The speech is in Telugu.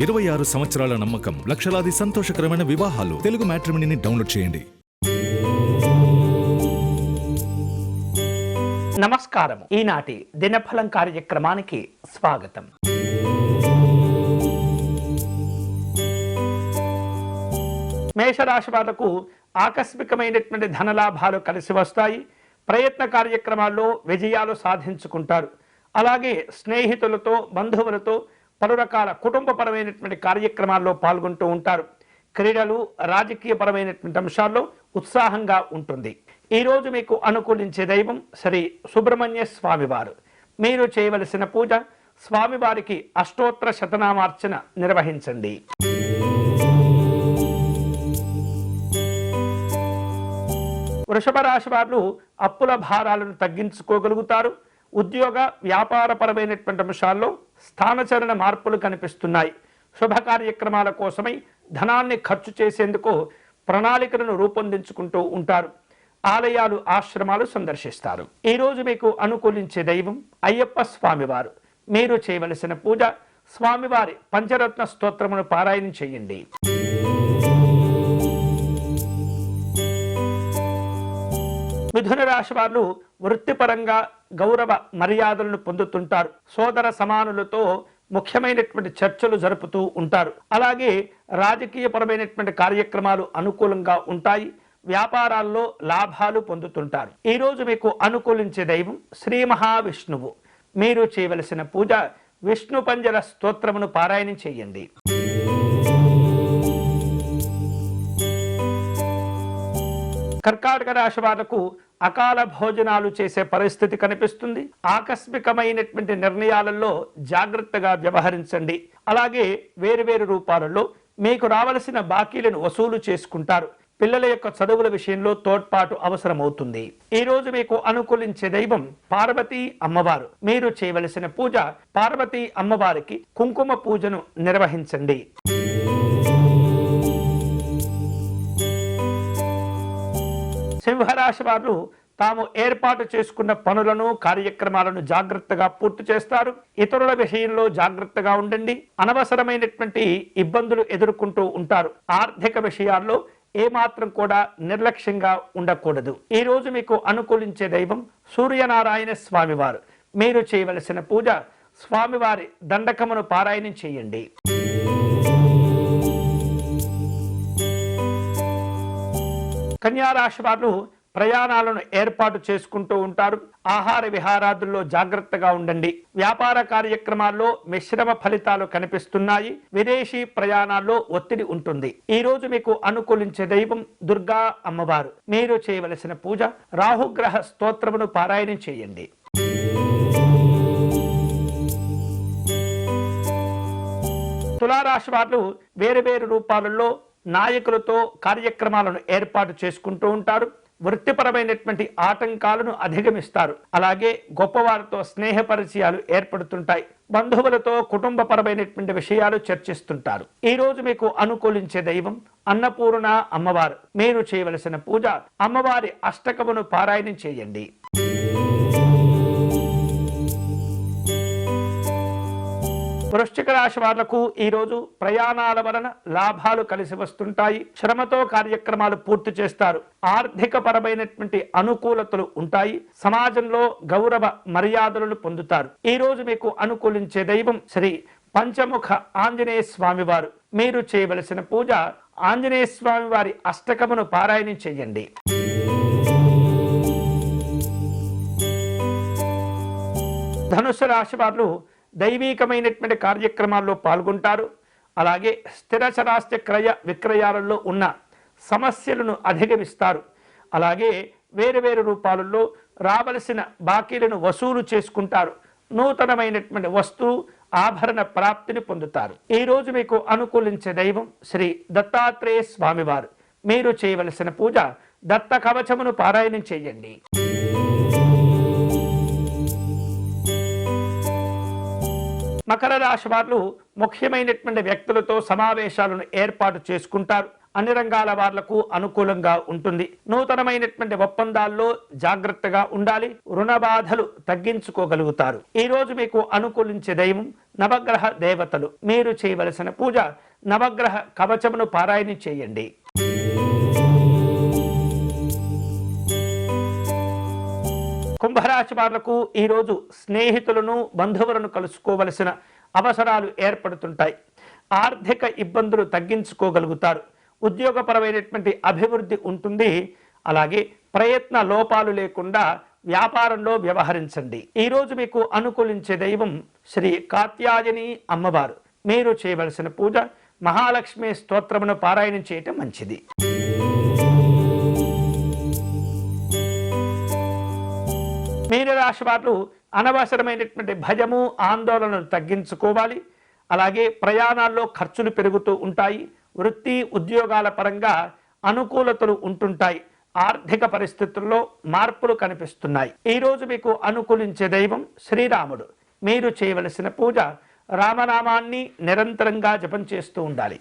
26 సంవత్సరాల నమ్మకం, లక్షలాది సంతోషకరమైన వివాహాలు. తెలుగు మ్యాట్రిమోనీని డౌన్లోడ్ చేయండి. నమస్కారం. ఈనాటి దినఫలం కార్యక్రమానికి స్వాగతం. మేషరాశి వాళ్లకు ఆకస్మికమైనటువంటి ధనలాభాలు కలిసి వస్తాయి. ప్రయత్న కార్యక్రమాల్లో విజయాలు సాధించుకుంటారు. అలాగే స్నేహితులతో, బంధువులతో పలు రకాల కుటుంబపరమైనటువంటి కార్యక్రమాల్లో పాల్గొంటూ ఉంటారు. క్రీడలు, రాజకీయపరమైనటువంటి అంశాల్లో ఉత్సాహంగా ఉంటుంది. ఈరోజు మీకు అనుకూలించే దైవం శ్రీ సుబ్రహ్మణ్య స్వామివారు. మీరు చేయవలసిన పూజ, స్వామివారికి అష్టోత్తర శతనామార్చన నిర్వహించండి. వృషభ రాశి వారు అప్పుల భారాలను తగ్గించుకోగలుగుతారు. ఉద్యోగ, వ్యాపారపరమైనటువంటి అంశాల్లో స్థానచలన మార్పులు కనిపిస్తున్నాయి. శుభ కార్యక్రమాల కోసమై ధనాన్ని ఖర్చు చేసేందుకు ప్రణాళికలను రూపొందించుకుంటూ ఉంటారు. ఆలయాలు, ఆశ్రమాలు సందర్శిస్తారు. ఈరోజు మీకు అనుకూలించే దైవం అయ్యప్ప స్వామివారు. మీరు చేయవలసిన పూజ, స్వామివారి పంచరత్న స్తోత్రమును పారాయణం చేయండి. మిథున రాశి వారు వృత్తిపరంగా గౌరవ మర్యాదలను పొందుతుంటారు. సోదర సమానులతో ముఖ్యమైనటువంటి చర్చలు జరుపుతూ ఉంటారు. అలాగే రాజకీయపరమైనటువంటి కార్యక్రమాలు అనుకూలంగా ఉంటాయి. వ్యాపారాల్లో లాభాలు పొందుతుంటారు. ఈరోజు మీకు అనుకూలించే దైవం శ్రీ మహావిష్ణువు. మీరు చేయవలసిన పూజ, విష్ణు పంజర స్తోత్రమును పారాయణం చేయండి. కర్కాటక రాశి వాళ్లకు అకాల భోజనాలు చేసే పరిస్థితి కనిపిస్తుంది. ఆకస్మికమైనటువంటి నిర్ణయాలలో జాగ్రత్తగా వ్యవహరించండి. అలాగే వేరువేరు రూపాలలో మీకు రావలసిన బాకీలను వసూలు చేసుకుంటారు. పిల్లల యొక్క చదువుల విషయంలో తోడ్పాటు అవసరమవుతుంది. ఈ రోజు మీకు అనుకూలించే దైవం పార్వతీ అమ్మవారు. మీరు చేయవలసిన పూజ, పార్వతీ అమ్మవారికి కుంకుమ పూజను నిర్వహించండి. సింహరాశి వారు తాము ఏర్పాటు చేసుకున్న పనులను, కార్యక్రమాలను జాగ్రత్తగా పూర్తి చేస్తారు. ఇతరుల విషయంలో జాగ్రత్తగా ఉండండి. అనవసరమైనటువంటి ఇబ్బందులు ఎదుర్కొంటూ ఉంటారు. ఆర్థిక విషయాల్లో ఏమాత్రం కూడా నిర్లక్ష్యంగా ఉండకూడదు. ఈ రోజు మీకు అనుకూలించే దైవం సూర్యనారాయణ స్వామివారు. మీరు చేయవలసిన పూజ, స్వామివారి దండకమును పారాయణం చేయండి. కన్యారాశి వారు ప్రయాణాలను ఏర్పాటు చేసుకుంటూ ఉంటారు. ఆహార విహారాదుల్లో జాగ్రత్తగా ఉండండి. వ్యాపార కార్యక్రమాల్లో మిశ్రమ ఫలితాలు కనిపిస్తున్నాయి. విదేశీ ప్రయాణాల్లో ఒత్తిడి ఉంటుంది. ఈ రోజు మీకు అనుకూలించే దైవం దుర్గా అమ్మవారు. మీరు చేయవలసిన పూజ, రాహుగ్రహ స్తోత్రమును పారాయణం చేయండి. తులారాశి వారు వేరు రూపాలలో నాయకులతో కార్యక్రమాలను ఏర్పాటు చేసుకుంటూ ఉంటారు. వృత్తిపరమైనటువంటి ఆటంకాలను అధిగమిస్తారు. అలాగే గొప్పవారితో స్నేహ పరిచయాలు ఏర్పడుతుంటాయి. బంధువులతో కుటుంబపరమైనటువంటి విషయాలు చర్చిస్తుంటారు. ఈ రోజు మీకు అనుకూలించే దైవం అన్నపూర్ణ అమ్మవారు. మీరు చేయవలసిన పూజ, అమ్మవారి అష్టకమును పారాయణం చేయండి. వృశ్చిక రాశి వాళ్లకు ఈరోజు ప్రయాణాల వలన లాభాలు కలిసి వస్తుంటాయి. శ్రమతో కార్యక్రమాలు పూర్తి చేస్తారు. ఆర్థిక పరమైనటువంటి అనుకూలతలు ఉంటాయి. సమాజంలో గౌరవ మర్యాదలను పొందుతారు. ఈ రోజు మీకు అనుకూలించే దైవం శ్రీ పంచముఖ ఆంజనేయ స్వామివారు. మీరు చేయవలసిన పూజ, ఆంజనేయ స్వామి వారి అష్టకమును పారాయణం చేయండి. ధనుసు రాశి వారు దైవీకమైనటువంటి కార్యక్రమాల్లో పాల్గొంటారు. అలాగే స్థిర చరాస్తి క్రయ విక్రయాలలో ఉన్న సమస్యలను అధిగమిస్తారు. అలాగే వేరు రూపాలలో రావలసిన బాకీలను వసూలు చేసుకుంటారు. నూతనమైనటువంటి వస్తువు, ఆభరణ ప్రాప్తిని పొందుతారు. ఈ రోజు మీకు అనుకూలించే దైవం శ్రీ దత్తాత్రేయ స్వామివారు. మీరు చేయవలసిన పూజ, దత్త కవచమును పారాయణం చేయండి. మకర రాశి వారు ముఖ్యమైనటువంటి వ్యక్తులతో సమావేశాలను ఏర్పాటు చేసుకుంటారు. అన్ని రంగాల వాళ్లకు అనుకూలంగా ఉంటుంది. నూతనమైనటువంటి ఒప్పందాల్లో జాగ్రత్తగా ఉండాలి. రుణ బాధలు తగ్గించుకోగలుగుతారు. ఈ రోజు మీకు అనుకూలించే దైవం నవగ్రహ దేవతలు. మీరు చేయవలసిన పూజ నవగ్రహ కవచమును పారాయణ చేయండి. కుంభరాశి వాళ్లకు ఈరోజు స్నేహితులను బంధువులను కలుసుకోవలసిన అవసరాలు ఏర్పడుతుంటాయి. ఆర్థిక ఇబ్బందులు తగ్గించుకోగలుగుతారు. ఉద్యోగపరమైనటువంటి అభివృద్ధి ఉంటుంది. అలాగే ప్రయత్న లోపాలు లేకుండా వ్యాపారంలో వ్యవహరించండి. ఈరోజు మీకు అనుకూలించే దైవం శ్రీ కాత్యాయని అమ్మవారు. మీరు చేయవలసిన పూజ మహాలక్ష్మి స్తోత్రమును పారాయణం చేయటం మంచిది. మీనరాశి వారు అనవసరమైనటువంటి భయము ఆందోళనను తగ్గించుకోవాలి. అలాగే ప్రయాణాల్లో ఖర్చులు పెరుగుతూ ఉంటాయి. వృత్తి ఉద్యోగాల పరంగా అనుకూలతలు ఉంటుంటాయి. ఆర్థిక పరిస్థితుల్లో మార్పులు కనిపిస్తున్నాయి. ఈరోజు మీకు అనుకూలించే దైవం శ్రీరాముడు. మీరు చేయవలసిన పూజ రామనామాన్ని నిరంతరంగా జపం చేస్తూ ఉండాలి.